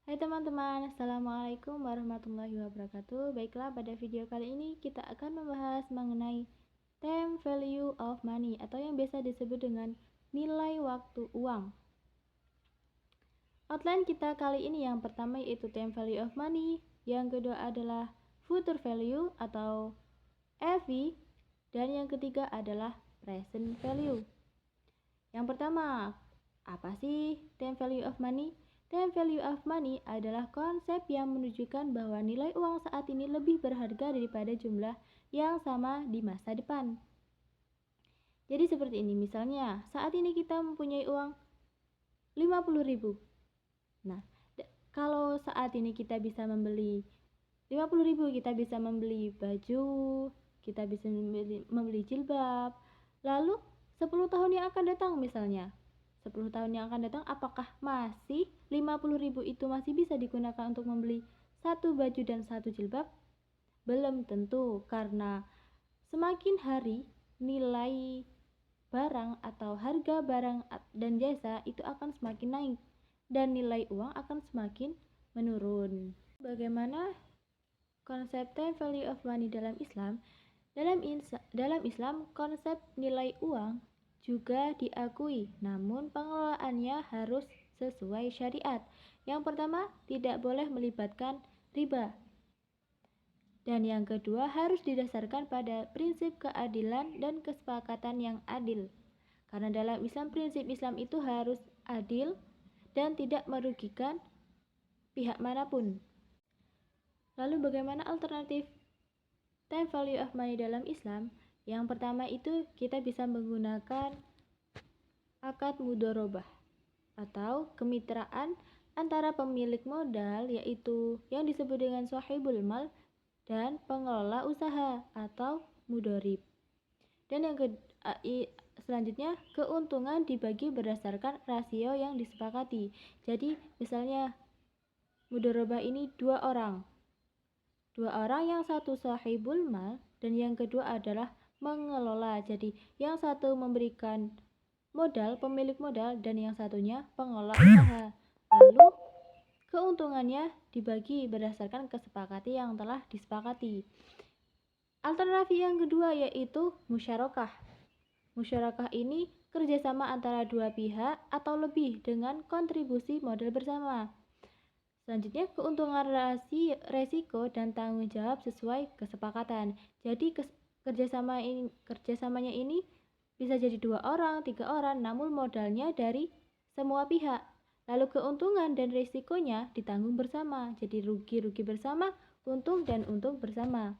Hai teman-teman, Assalamualaikum warahmatullahi wabarakatuh. Baiklah, pada video kali ini kita akan membahas mengenai time value of money atau yang biasa disebut dengan nilai waktu uang. Outline kita kali ini yang pertama yaitu time value of money, yang kedua adalah future value atau FV, dan yang ketiga adalah present value. Yang pertama, apa sih time value of money? Time value of money adalah konsep yang menunjukkan bahwa nilai uang saat ini lebih berharga daripada jumlah yang sama di masa depan. Jadi seperti ini, misalnya saat ini kita mempunyai uang 50.000. Nah, kalau saat ini kita bisa membeli 50.000, kita bisa membeli baju, kita bisa membeli jilbab. Lalu 10 tahun yang akan datang misalnya 10 tahun yang akan datang, apakah masih 50.000 itu masih bisa digunakan untuk membeli satu baju dan satu jilbab? Belum tentu, karena semakin hari nilai barang atau harga barang dan jasa itu akan semakin naik dan nilai uang akan semakin menurun. Bagaimana konsep time value of money dalam Islam? Dalam Islam, konsep nilai uang juga diakui, namun pengelolaannya harus sesuai syariat. Yang pertama, tidak boleh melibatkan riba. Dan yang kedua, harus didasarkan pada prinsip keadilan dan kesepakatan yang adil. Karena dalam Islam, prinsip Islam itu harus adil dan tidak merugikan pihak manapun. Lalu bagaimana alternatif time value of money dalam Islam? Yang pertama itu kita bisa menggunakan akad mudharabah atau kemitraan antara pemilik modal, yaitu yang disebut dengan sahibul mal, dan pengelola usaha atau mudharib. Dan yang selanjutnya, keuntungan dibagi berdasarkan rasio yang disepakati. Jadi misalnya mudharabah ini dua orang, yang satu sahibul mal dan yang kedua adalah mengelola. Jadi yang satu memberikan modal, pemilik modal, dan yang satunya pengelola usaha. Lalu keuntungannya dibagi berdasarkan kesepakatan yang telah disepakati. Alternatif yang kedua yaitu musyarakah. Musyarakah ini kerjasama antara dua pihak atau lebih dengan kontribusi modal bersama. Selanjutnya, keuntungan resiko dan tanggung jawab sesuai kesepakatan. Jadi kerjasamanya ini bisa jadi 2 orang, 3 orang, namun modalnya dari semua pihak. Lalu keuntungan dan resikonya ditanggung bersama. Jadi rugi-rugi bersama, untung dan untung bersama.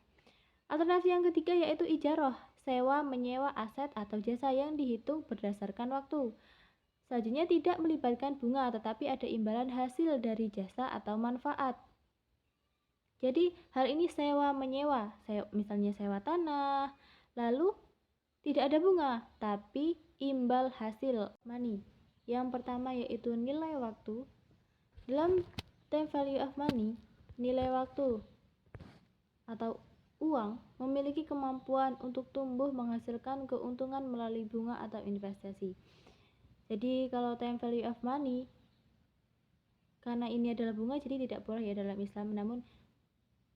Alternatif yang ketiga yaitu ijarah, sewa menyewa aset atau jasa yang dihitung berdasarkan waktu. Selanjutnya, tidak melibatkan bunga, tetapi ada imbalan hasil dari jasa atau manfaat. Jadi hal ini sewa menyewa, misalnya sewa tanah, lalu tidak ada bunga, tapi imbal hasil money. Yang pertama yaitu nilai waktu. Dalam time value of money, nilai waktu atau uang memiliki kemampuan untuk tumbuh menghasilkan keuntungan melalui bunga atau investasi. Jadi kalau time value of money, karena ini adalah bunga, jadi tidak boleh ya dalam Islam, namun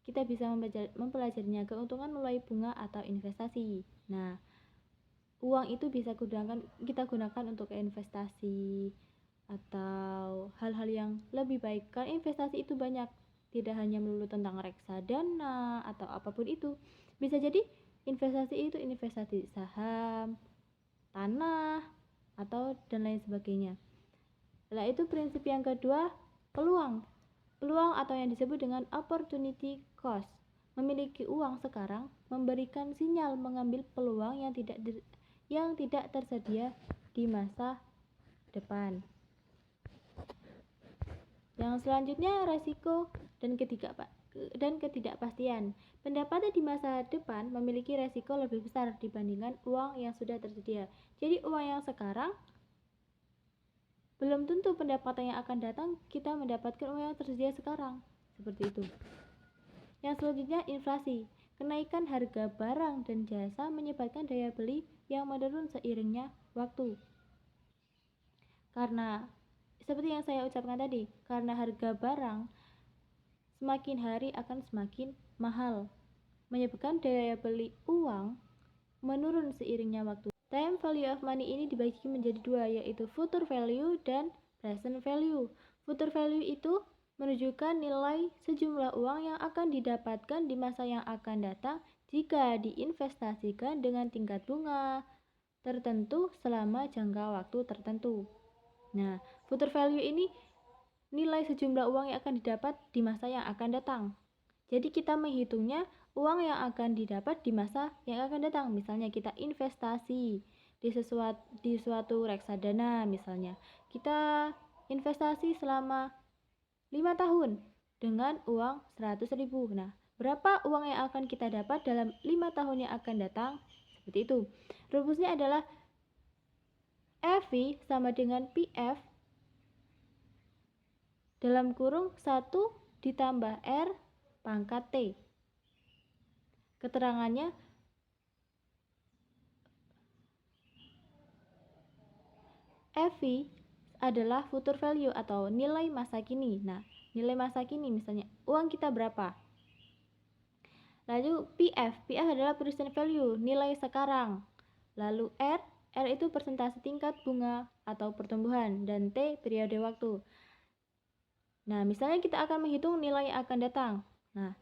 kita bisa mempelajarinya keuntungan melalui bunga atau investasi. Nah, uang itu bisa kita gunakan untuk investasi atau hal-hal yang lebih baik. Karena investasi itu banyak, tidak hanya melulu tentang reksadana atau apapun itu. Bisa jadi investasi itu investasi saham, tanah, atau dan lain sebagainya. Setelah itu prinsip yang kedua, peluang atau yang disebut dengan opportunity cost. Memiliki uang sekarang memberikan sinyal mengambil peluang yang tidak tersedia di masa depan. Yang selanjutnya, resiko dan ketidakpastian. Pendapatan di masa depan memiliki resiko lebih besar dibandingkan uang yang sudah tersedia. Jadi uang yang sekarang belum tentu pendapatan yang akan datang kita mendapatkan uang yang tersedia sekarang. Seperti itu. Yang selanjutnya, inflasi. Kenaikan harga barang dan jasa menyebabkan daya beli yang menurun seiringnya waktu. Karena seperti yang saya ucapkan tadi, karena harga barang semakin hari akan semakin mahal, menyebabkan daya beli uang menurun seiringnya waktu. Time value of money ini dibagi menjadi dua, yaitu future value dan present value. Future value itu menunjukkan nilai sejumlah uang yang akan didapatkan di masa yang akan datang jika diinvestasikan dengan tingkat bunga tertentu selama jangka waktu tertentu. Nah, future value ini nilai sejumlah uang yang akan didapat di masa yang akan datang. Jadi kita menghitungnya uang yang akan didapat di masa yang akan datang. Misalnya kita investasi di suatu reksadana misalnya. Kita investasi selama 5 tahun dengan uang 100.000. Nah, berapa uang yang akan kita dapat dalam 5 tahun yang akan datang? Seperti itu. Rumusnya adalah FV sama dengan PF dalam kurung 1 ditambah R pangkat T. Keterangannya FV adalah future value atau nilai masa kini. Nah, nilai masa kini misalnya uang kita berapa? Lalu PF adalah present value, nilai sekarang. Lalu R itu persentase tingkat bunga atau pertumbuhan, dan T periode waktu. Nah, misalnya kita akan menghitung nilai yang akan datang. Nah,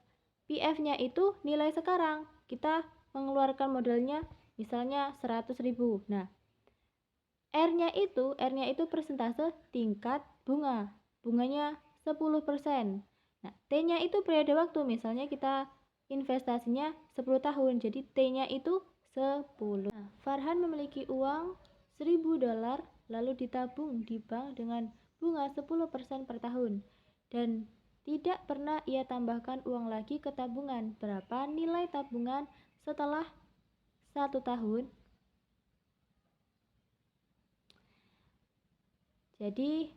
PF-nya itu nilai sekarang. Kita mengeluarkan modalnya misalnya 100.000. Nah, R-nya itu persentase tingkat bunga. Bunganya 10%. Nah, T-nya itu periode waktu. Misalnya kita investasinya 10 tahun. Jadi T-nya itu 10. Nah, Farhan memiliki uang $1.000 lalu ditabung di bank dengan bunga 10% per tahun. Dan tidak pernah ia tambahkan uang lagi ke tabungan. Berapa nilai tabungan setelah 1 tahun? Jadi,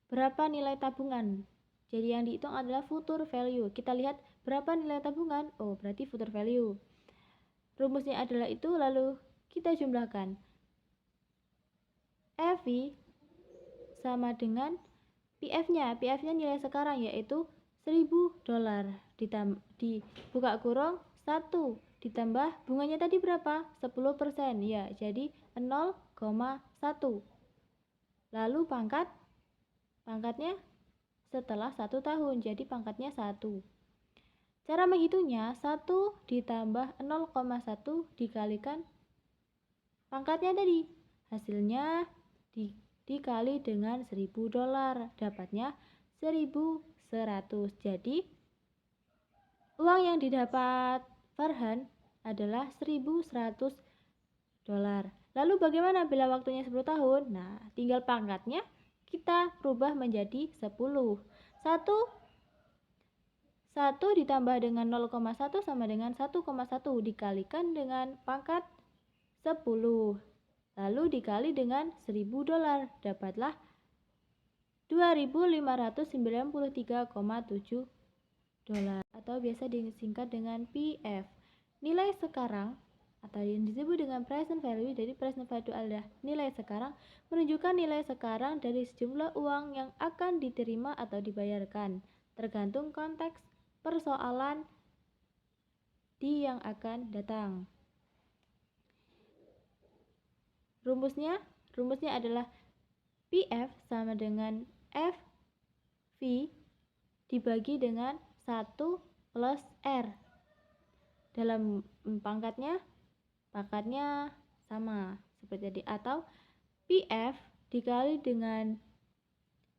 berapa nilai tabungan? Jadi yang dihitung adalah future value. Kita lihat berapa nilai tabungan? Oh, berarti future value. Rumusnya adalah itu, lalu kita jumlahkan. FV sama dengan PF-nya. PF-nya nilai sekarang yaitu $1.000. Dibuka kurung 1 ditambah bunganya tadi berapa? 10%. Ya, jadi 0,1. Lalu pangkatnya setelah 1 tahun, jadi pangkatnya 1. Cara menghitungnya 1 ditambah 0,1 dikalikan pangkatnya tadi. Hasilnya dikali dengan $1.000, dapatnya 1.100. Jadi uang yang didapat Farhan adalah $1.100. Lalu bagaimana bila waktunya 10 tahun? Nah, tinggal pangkatnya kita rubah menjadi 10. 1 ditambah dengan 0,1 sama dengan 1,1 dikalikan dengan pangkat 10. Lalu dikali dengan $1.000, dapatlah $2.593,7 atau biasa disingkat dengan PF. Nilai sekarang atau yang disebut dengan present value, dari present value adalah nilai sekarang, menunjukkan nilai sekarang dari sejumlah uang yang akan diterima atau dibayarkan, tergantung konteks persoalan di yang akan datang. Rumusnya adalah PF sama dengan FV dibagi dengan 1 plus R. Dalam pangkatnya sama seperti tadi, atau PF dikali dengan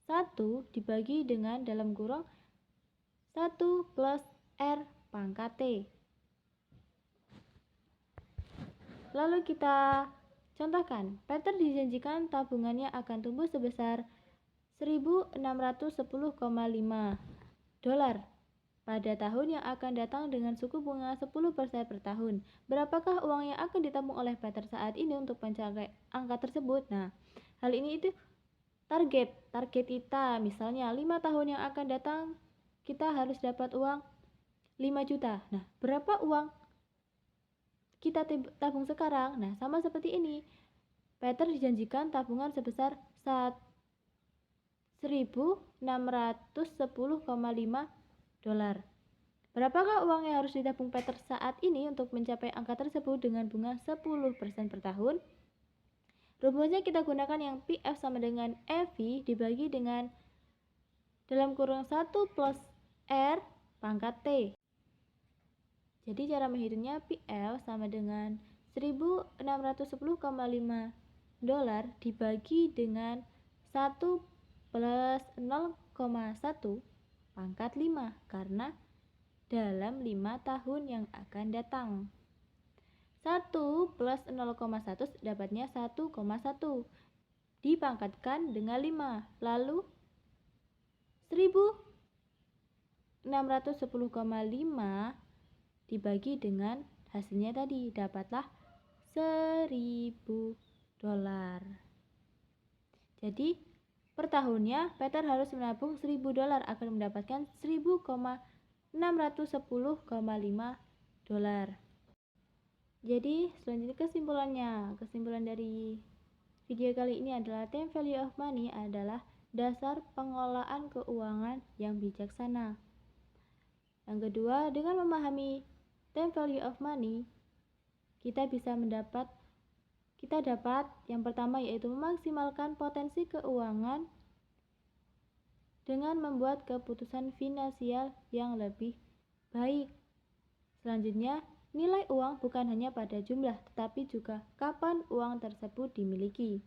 1 dibagi dengan dalam kurung 1 plus R pangkat T. Lalu kita contohkan, Peter dijanjikan tabungannya akan tumbuh sebesar $1.610,5 pada tahun yang akan datang dengan suku bunga 10% per tahun. Berapakah uang yang akan ditabung oleh Peter saat ini untuk mencapai angka tersebut? Nah, hal ini itu target kita. Misalnya 5 tahun yang akan datang kita harus dapat uang 5 juta. Nah, berapa uang kita tabung sekarang? Nah, sama seperti ini. Peter dijanjikan tabungan sebesar $1.610,5. Berapakah uang yang harus ditabung Peter saat ini untuk mencapai angka tersebut dengan bunga 10% per tahun? Rumusnya kita gunakan yang PF sama dengan EV dibagi dengan dalam kurung 1 plus R pangkat T. Jadi cara menghitungnya PF sama dengan $1.610,5 dibagi dengan 1 plus 0,1 pangkat 5 karena dalam 5 tahun yang akan datang. 1 plus 0,1 dapatnya 1,1 dipangkatkan dengan 5, lalu 1.610,5 dibagi dengan hasilnya tadi, dapatlah $1.000. Jadi per tahunnya Peter harus menabung $1.000 agar mendapatkan $1.610,5. Jadi selanjutnya kesimpulan dari video kali ini adalah time value of money adalah dasar pengelolaan keuangan yang bijaksana. Yang kedua, dengan memahami time value of money, kita dapat yang pertama yaitu memaksimalkan potensi keuangan dengan membuat keputusan finansial yang lebih baik. Selanjutnya, nilai uang bukan hanya pada jumlah, tetapi juga kapan uang tersebut dimiliki.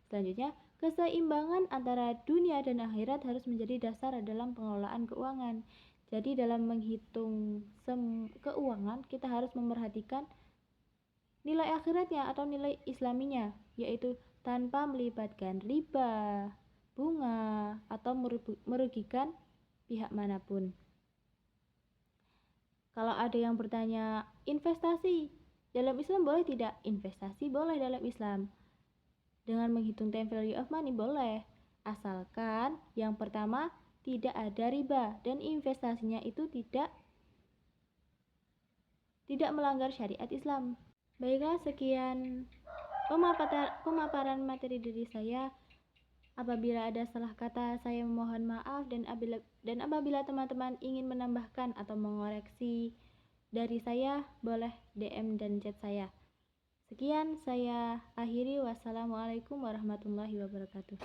Selanjutnya, keseimbangan antara dunia dan akhirat harus menjadi dasar dalam pengelolaan keuangan. Jadi dalam menghitung keuangan, kita harus memerhatikan nilai akhiratnya atau nilai islaminya, yaitu tanpa melibatkan riba, bunga, atau merugikan pihak manapun. Kalau ada yang bertanya, investasi dalam Islam boleh tidak? Investasi boleh dalam Islam. Dengan menghitung time value of money boleh, asalkan yang pertama tidak ada riba dan investasinya itu tidak melanggar syariat Islam. Baiklah, sekian pemaparan materi dari saya. Apabila ada salah kata, saya memohon maaf, dan apabila teman-teman ingin menambahkan atau mengoreksi dari saya, boleh DM dan chat saya. Sekian, saya akhiri. Wassalamualaikum warahmatullahi wabarakatuh.